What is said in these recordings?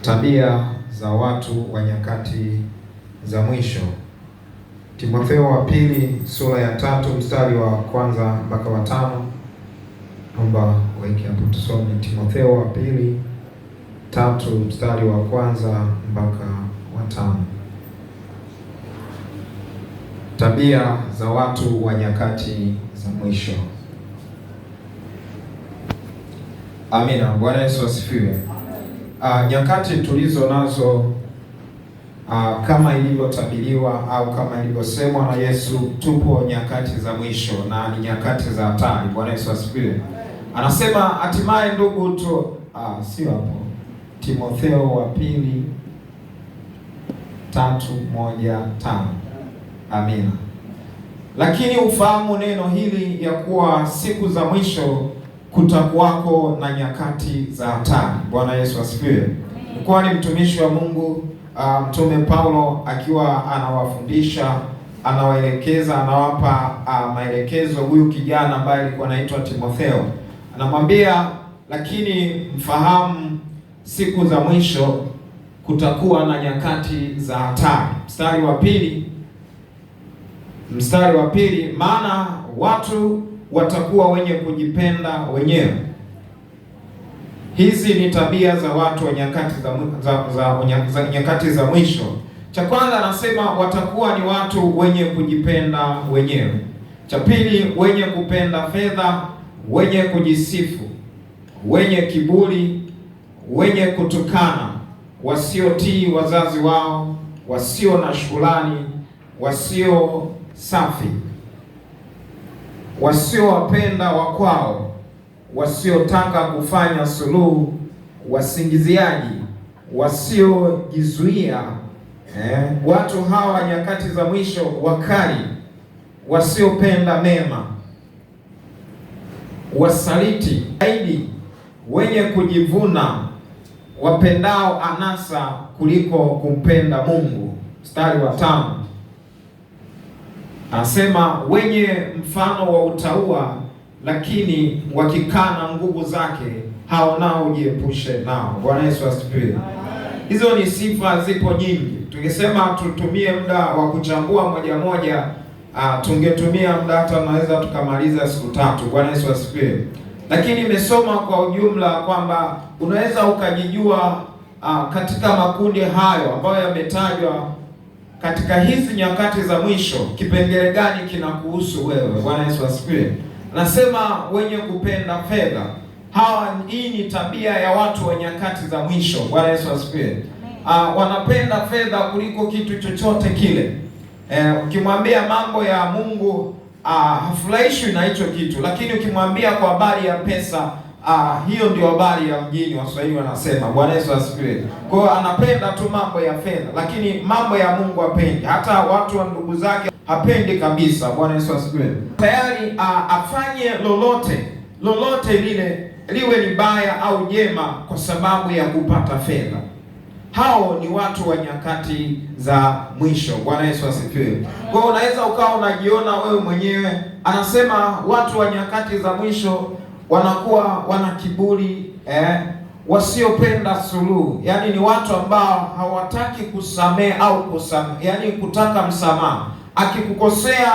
Tabia za watu wa nyakati za mwisho. Timotheo wa pili sura ya 3 mstari wa kwanza mpaka wa 5. Naomba weke hapo tusome Timotheo wa pili 3 mstari wa kwanza mpaka wa 5. Tabia za watu wa nyakati za mwisho. Amina. Bwana Yesu asifiwe. Nyakati tulizo nazo kama ilivyotabiriwa au kama ilivyosemwa na Yesu, tupo nyakati za mwisho na ni nyakati za hatari. Bwana Yesu asifiwe. Anasema hatimaye ndugu tu sio hapo. Timotheo wa pili 3:1-5. Amina. Lakini ufahamu neno hili ya kuwa siku za mwisho kutakuwako na nyakati za hatari. Bwana Yesu asifiwe. Kwa ni mtumishi wa Mungu Mtume Paulo akiwa anawafundisha, anawaelekeza, anawapa maelekezo huyu kijana ambaye alikuwa anaitwa Timotheo. Anamwambia, lakini mfahamu siku za mwisho kutakuwa na nyakati za hatari. Mstari wa pili, maana watu watakuwa wenye kujipenda wenyewe. Hizi ni tabia za watu wa nyakati za mwisho. Cha kwanza anasema watakuwa ni watu wenye kujipenda wenyewe. Cha pili, wenye kupenda fedha, wenye kujisifu, wenye kiburi, wenye kutukana, wasiotii wazazi wao, wasio na shukrani, wasio safi, wasiowapenda wakwao, wasiotaka kufanya suluhu, wasingiziaji, wasiojizuia. Watu hawa nyakati za mwisho wakali, wasiopenda mema, wasaliti, aidi, wenye kujivuna, wapendao anasa kuliko kumpenda Mungu. Mstari wa 5 anasema wenye mfano wa utauwa, lakini wakikana nguvu zake, hao nao jiepushe nao. Bwana Yesu asifiwe. Hizo ni sifa, zipo nyingi. Tungesema tutumie muda wa kuchambua moja moja, tungetumia muda hata tunaweza tukamaliza siku 3. Bwana Yesu asifiwe. Lakini nimesoma kwa ujumla kwamba unaweza ukajijua katika makundi hayo ambayo yametajwa katika hizi nyakati za mwisho, kipengele gani kinakuhusu wewe. Bwana Yesu asifiwe. Nasema wenye kupenda fedha. Hii ni tabia ya watu wa nyakati za mwisho. Bwana Yesu asifiwe. Wanapenda fedha kuliko kitu chochote kile. Ukimwambia mambo ya Mungu hafurahishwi na hicho kitu, lakini ukimwambia kwa habari ya pesa, hiyo ndio habari ya mjini, Waswahili wanasema. Bwana Yesu asifiwe. Kwa hiyo anapenda tu mambo ya fedha, lakini mambo ya Mungu hapendi. Hata watu wa ndugu zake hapendi kabisa. Bwana Yesu asifiwe. Tayari afanye lolote lile, liwe ni baya au jema, kwa sababu ya kupata fedha. Hao ni watu wa nyakati za mwisho. Bwana Yesu asifiwe. Kwa hiyo unaweza ukawa unajiona wewe mwenyewe. Anasema watu wa nyakati za mwisho wanakuwa wana kiburi, wasiopenda suluhu. Yaani ni watu ambao hawataki kusamehe au yaani kutaka msamaha. Akikukosea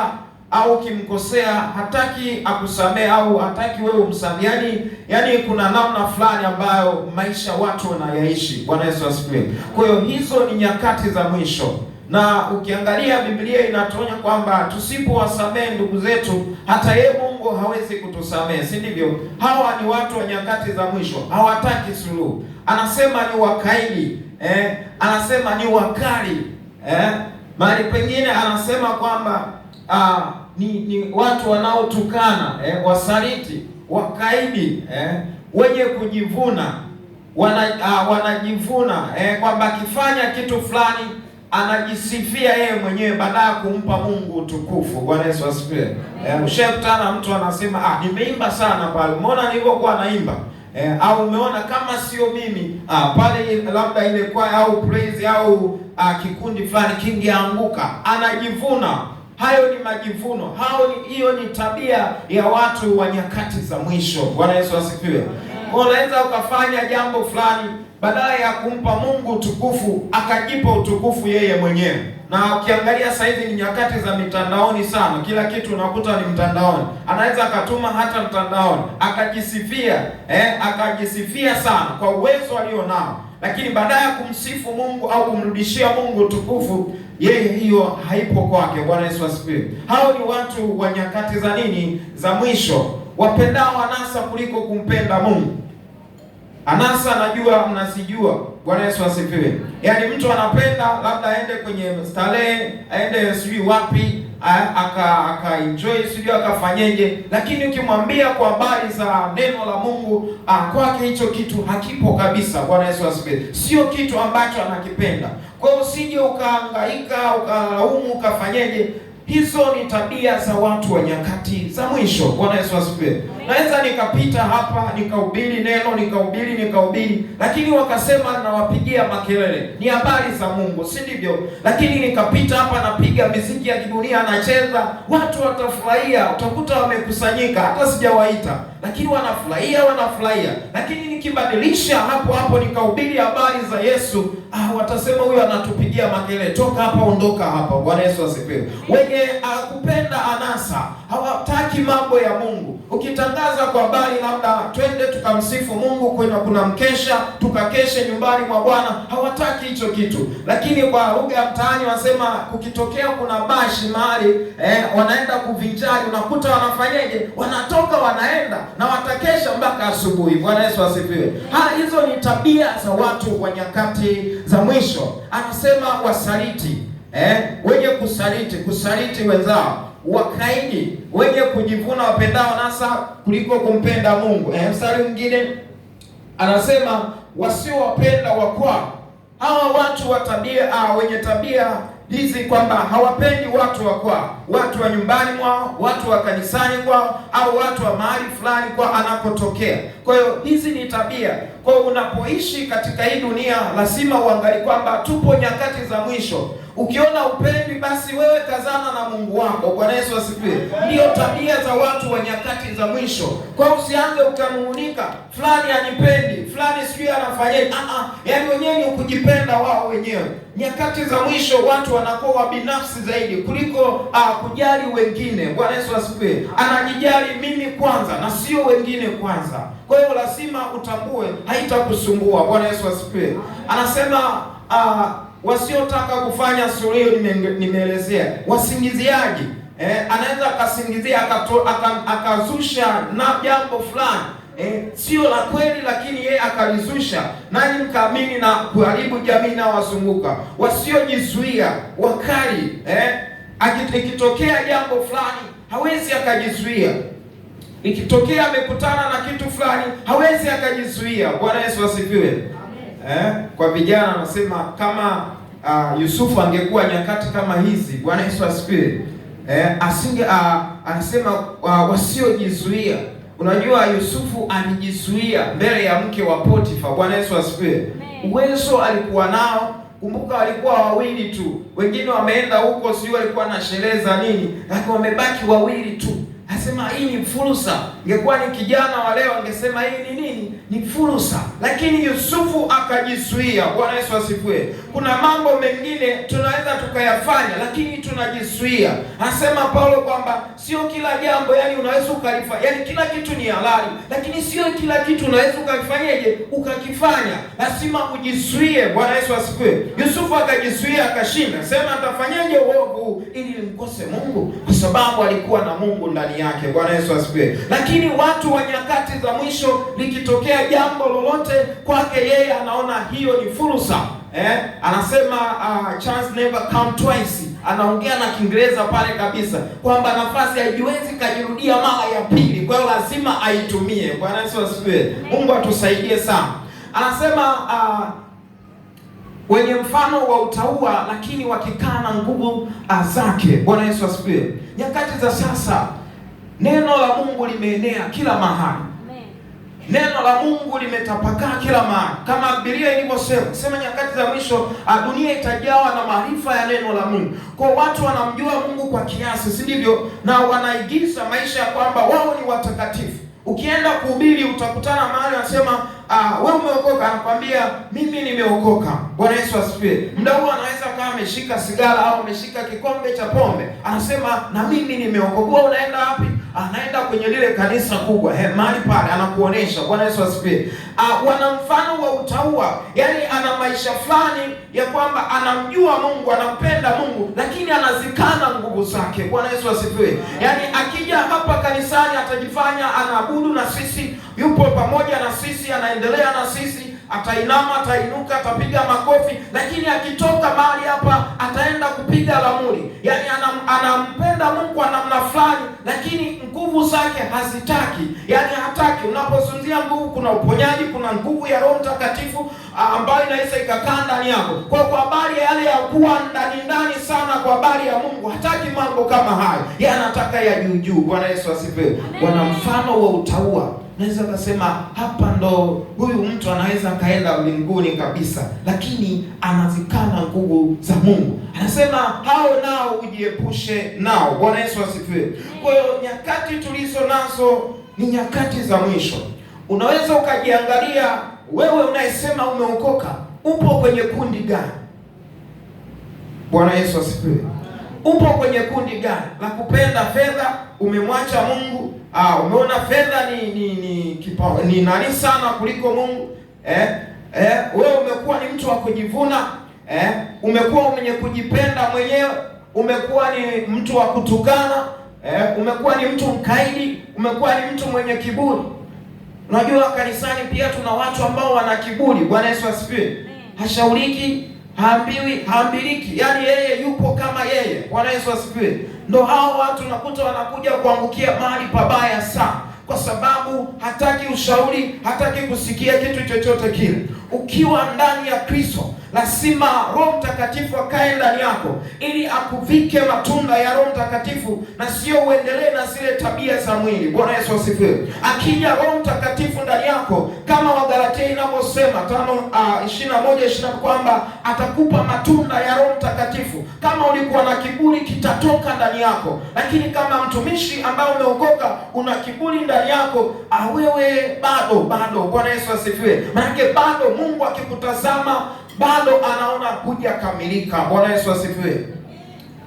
au ukimkosea hataki akusamehe au hataki wewe umsamehe. Yaani kuna namna fulani ambayo maisha watu wanayaishi. Bwana Yesu asifiwe. Kwa hiyo hizo ni nyakati za mwisho. Na ukiangalia Biblia inatuonya kwamba tusipowasamehe ndugu zetu, hata yeye Mungu hawezi kutusamehe, si ndivyo? Hawa ni watu wa nyakati za mwisho, hawataki suluhu. Anasema ni wakaidi, anasema ni wakali, mahali pengine anasema kwamba ni watu wanaotukana, wasaliti, wakaidi, wenye kujivuna, wanajivuna, kwamba akifanya kitu fulani anajisifia yeye mwenyewe badala ya kumpa Mungu utukufu. Bwana Yesu asifiwe. Ushakutana mtu anasema nimeimba sana pale, umeona nilivyokuwa naimba, au umeona kama sio mimi pale labda ile kwaya au praise au kikundi fulani kingeanguka. Anajivuna. Hayo ni majivuno. Hiyo ni tabia ya watu wa nyakati za mwisho. Bwana Yesu asifiwe. Unaweza ukafanya jambo fulani badala ya kumpa Mungu utukufu akajipa utukufu yeye mwenyewe. Na ukiangalia sasa hivi ni nyakati za mitandaoni sana, kila kitu unakuta ni mtandaoni. Anaweza akatuma hata mtandaoni akajisifia sana kwa uwezo alionao, lakini baada ya kumsifu Mungu au kumrudishia Mungu utukufu, yeye hiyo haipo kwake. Bwana Yesu asifiwe. Hao ni watu wa nyakati za nini? Za mwisho, wapendao anasa kuliko kumpenda Mungu. Anasa najua mnasijua. Bwana Yesu asifiwe. Yaani mtu anapenda labda aende kwenye starehe, aende sijui wapi, enjoy sijui akafanyeje, lakini ukimwambia kwa habari za neno la Mungu, kwake hicho kitu hakipo kabisa. Bwana Yesu asifiwe. Sio kitu ambacho anakipenda. Kwa hiyo usije ukahangaika, ukalaumu, ukafanyeje. Hizo ni tabia za watu wa nyakati za mwisho. Bwana Yesu asifiwe. Naweza nikapita hapa nikahubiri neno, nikahubiri, lakini wakasema nawapigia makelele. Ni habari za Mungu, si ndivyo? Lakini nikapita hapa napiga muziki ya kidunia nacheza, watu watafurahia, utakuta wamekusanyika, hata sijawaita, lakini wanafurahia. Lakini nikibadilisha hapo nikahubiri habari za Yesu, watasema huyu anatupigia makelele, toka hapa, ondoka hapa. Bwana Yesu asifiwe. Wenye kupenda anasa hawataki mambo ya Mungu. Ukitangaza kwa habari labda twende tukamsifu Mungu, kuna mkesha, tukakeshe nyumbani mwa Bwana, hawataki hicho kitu. Lakini kwa lugha ya mtaani wasema kukitokea kuna bashi mahali, wanaenda kuvinjari, unakuta wanafanyeje? Wanatoka wanaenda na watakesha mpaka asubuhi. Bwana Yesu asifiwe. Hizo ni tabia za watu wa nyakati za mwisho. Anasema wasaliti, wenye kusaliti wenzao, wakaidi, wenye kujivuna, wapendao nasa kuliko kumpenda Mungu. Mstari mwingine anasema wasiowapenda wakwao. Hawa watu wa tabia, wenye tabia hizi kwamba hawapendi watu wa kwao, watu wa nyumbani mwao, watu wa kanisani kwao, au watu wa mahali fulani kwa anapotokea. Kwa hiyo hizi ni tabia. Kwa hiyo unapoishi katika hii dunia lazima uangalie kwamba tupo nyakati za mwisho. Ukiona upendi, basi wewe kazana na Mungu wako. Bwana Yesu asifiwe. Ndio tabia za watu wa nyakati za mwisho. Kwa hiyo usianze ukanung'unika, fulani anipendi, fulani sijui anafanyaje. Yaani wenyewe ni kujipenda wao wenyewe. Nyakati za mwisho watu wanakuwa binafsi zaidi kuliko kujali wengine. Bwana Yesu asifiwe. Anajijali mimi kwanza na sio wengine kwanza. Kwa hiyo lazima utambue, haitakusumbua. Bwana Yesu asifiwe. Anasema wasiotaka kufanya suluhu, nimeelezea. Wasingiziaji, anaweza akasingizia akazusha na jambo fulani sio la kweli, lakini yeye akalizusha, nanyi mkaamini na kuharibu jamii na wazunguka. Wasiojizuia, wakali, ikitokea jambo fulani hawezi akajizuia. Ikitokea amekutana na kitu fulani hawezi akajizuia. Bwana Yesu asifiwe. Kwa vijana anasema kama Yusufu angekuwa nyakati kama hizi, Bwana Yesu asifiwe, anasema wasiojizuia. Unajua Yusufu alijizuia mbele ya mke wa Potifa. Bwana Yesu asifiwe. Uwezo alikuwa nao. Kumbuka walikuwa wawili tu, wengine wameenda huko, sio walikuwa na sherehe za nini, lakini wamebaki wawili tu. Anasema hii ni fursa. Ingekuwa ni kijana wa leo angesema hii ni nini? Ni fursa. Lakini Yusufu akajizuia. Bwana Yesu asifiwe. Kuna mambo mengine tunaweza tukayafanya lakini tunajizuia. Anasema Paulo kwamba sio kila jambo yani unaweza ukalifanya. Yani kila kitu ni halali, lakini sio kila kitu unaweza ukafanyaje? Ukakifanya. Lazima ujizuie. Bwana Yesu asifiwe. Yusufu akajizuia akashinda. Sema atafanyaje uovu ili nimkose Mungu? Kwa sababu alikuwa na Mungu ndani yake. Bwana Yesu asifiwe. Lakini watu wa nyakati za mwisho, likitokea jambo lolote kwake yeye anaona hiyo ni fursa. Anasema chance never come twice. Anaongea na Kiingereza pale kabisa kwamba nafasi haijiwezi kajirudia mara ya pili, kwa hiyo lazima aitumie. Bwana Yesu asifiwe. Mungu atusaidie sana. Anasema wenye mfano wa utauwa lakini wakikaa na nguvu zake. Bwana Yesu asifiwe. Nyakati za sasa neno la Mungu limeenea kila mahali. Neno la Mungu limetapakaa kila mahali. Kama Biblia ilivyosema nyakati za mwisho dunia itajawa na maarifa ya neno la Mungu. Kwa watu wanamjua Mungu kwa kiasi, si ndivyo? Na wanaigiza maisha ya kwamba wao ni watakatifu. Ukienda kuhubiri utakutana mahali anasema wewe umeokoka, anakwambia mimi nimeokoka. Bwana Yesu asifiwe. Muda huo anaweza kama ameshika sigara au ameshika kikombe cha pombe, anasema na mimi nimeokoka. Wewe unaenda wapi? Anaenda kwenye lile kanisa kubwa, mahali pale anakuonesha. Bwana Yesu asifiwe. Wana mfano wa utaua, yani ana maisha fulani ya kwamba anamjua Mungu, anampenda Mungu, lakini anazikana nguvu zake. Bwana Yesu asifiwe. Yani akija hapa kanisani atajifanya anaabudu na sisi, yupo pamoja na sisi, anaendelea na sisi, atainama, atainuka, atapiga makofi, lakini akitoka mahali hapa ataenda kupiga lamuri. Yani anampenda Mungu kwa namna fulani, lakini nguvu zake hazitaki, yani hataki. Unapozungumzia nguvu, kuna uponyaji, kuna nguvu ya Roho Mtakatifu ambayo inaweza ikakaa ndani yako. Kwa habari yale ya kuwa ndani sana, kwa habari ya Mungu hataki mambo kama hayo, yeye anataka ya juu. Bwana Yesu asifiwe. Wana mfano wa utaua. Naweza kusema hapa ndo huyu mtu anaweza kaenda mbinguni kabisa, lakini anazikana nguvu za Mungu. Anasema hao nao ujiepushe nao. Bwana Yesu asifiwe. Kwa hiyo nyakati tulizo nazo ni nyakati za mwisho. Unaweza ukajiangalia wewe unayesema umeokoka, upo kwenye kundi gani? Bwana Yesu asifiwe. Upo kwenye kundi gani? La kupenda fedha, umemwacha Mungu. Umeona fedha ni nani sana kuliko Mungu. Wewe umekuwa ni mtu wa kujivuna. Umekuwa mwenye kujipenda mwenyewe. Umekuwa ni mtu wa kutukana. Umekuwa ni mtu mkaidi. Umekuwa ni mtu mwenye kiburi. Unajua kanisani pia tuna watu ambao wana kiburi. Bwana Yesu asifiwe. Hashauriki, haambiliki, yani yeye yupo kama yeye. Bwana Yesu asifiwe. Ndo hao watu nakuta wanakuja kuangukia mahali pabaya sana, kwa sababu hataki ushauri, hataki kusikia kitu chochote kile. Ukiwa ndani ya Kristo, lazima Roho Mtakatifu akae ndani yako ili akuvike matunda ya Roho Mtakatifu, na sio uendelee na zile tabia za mwili. Bwana Yesu asifiwe. Akija Roho Mtakatifu ndani yako, kama Wagalatia inavyosema 5:21 kwamba atakupa matunda ya Roho Mtakatifu. Kama ulikuwa na kiburi, kitatoka ndani yako. Lakini kama mtumishi ambaye umeokoka una kiburi ndani yako, wewe bado. Bwana Yesu asifiwe. Maana bado Mungu akikutazama bado anaona hujakamilika. Bwana Yesu asifiwe.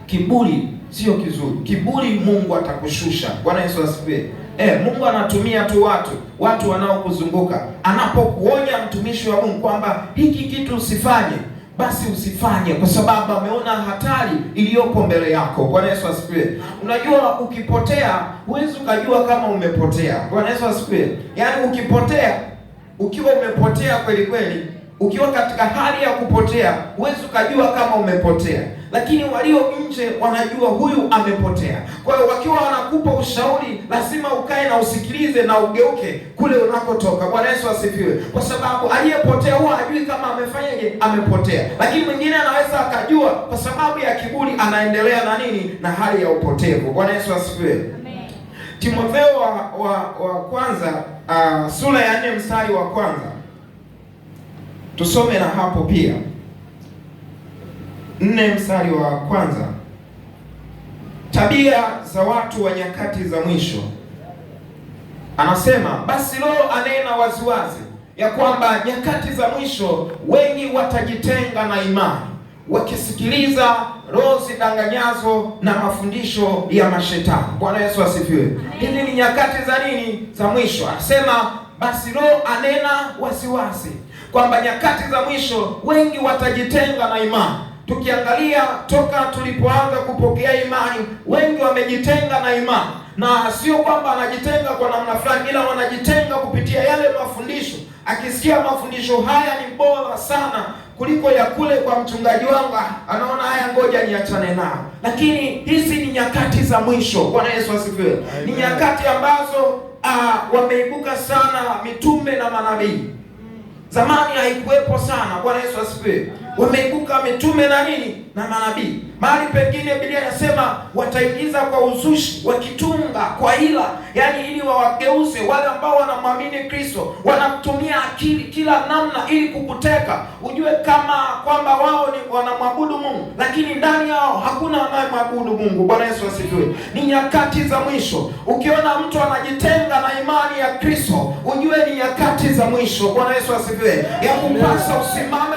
Kiburi sio kizuri. Kiburi Mungu atakushusha. Bwana Yesu asifiwe. Mungu anatumia tu watu wanaokuzunguka. Anapokuonya mtumishi wa Mungu kwamba hiki kitu usifanye, basi usifanye, kwa sababu ameona hatari iliyopo mbele yako. Bwana Yesu asifiwe. Unajua ukipotea, huwezi ukajua kama umepotea. Bwana Yesu asifiwe. Yaani ukipotea, ukiwa umepotea kweli kweli, ukiwa katika hali ya kupotea, huwezi ukajua kama umepotea. Lakini walio nje wanajua huyu amepotea. Kwa hiyo wakiwa wanakupa ushauri, lazima ukae na usikilize na ugeuke kule unakotoka. Bwana Yesu asifiwe. Kwa sababu aliyepotea huwa hajui kama amefanyaje, amepotea. Lakini mwingine anaweza akajua, kwa sababu ya kiburi anaendelea na na hali ya upotevu. Bwana Yesu asifiwe. Amen. Timotheo wa kwanza sura ya 4 mstari wa kwanza. Tusome na hapo pia. 4 mstari wa kwanza. Tabia za watu wa nyakati za mwisho. Anasema basi Roho anena waziwazi ya kwamba nyakati za mwisho wengi watajitenga na imani, wakisikiliza roho zidanganyazo na mafundisho ya mashetani. Bwana Yesu asifiwe. Hizi ni nyakati za za mwisho. Anasema basi Roho anena waziwazi kwamba nyakati za mwisho wengi watajitenga na imani. Tukiangalia toka tulipoanza kupokea imani, wengi wamejitenga na imani, na sio kwamba anajitenga kwa namna fulani, ila wanajitenga kupitia yale mafundisho. Akisikia mafundisho haya ni bora sana kuliko ya kule kwa mchungaji wangu, anaona haya, ngoja niachane nao. Lakini hizi ni nyakati za mwisho. Bwana Yesu asifiwe. Ni nyakati ambazo wameibuka sana mitume na manabii. Zamani haikuwepo sana. Bwana Yesu asifiwe. Wameibuka mitume na na manabii. Mahali pengine Biblia inasema wataingiza kwa uzushi, wakitunga kwa hila, yaani ili wawageuze wale ambao wanamwamini Kristo. Wanatumia akili kila namna ili kukuteka, ujue kama kwamba wao ni wanamwabudu Mungu, lakini ndani yao hakuna anayemwabudu Mungu. Bwana Yesu asifiwe. Ni nyakati za mwisho. Ukiona mtu anajitenga na imani ya Kristo, ujue ni nyakati za mwisho. Bwana Yesu asifiwe. Ya kupasa usimame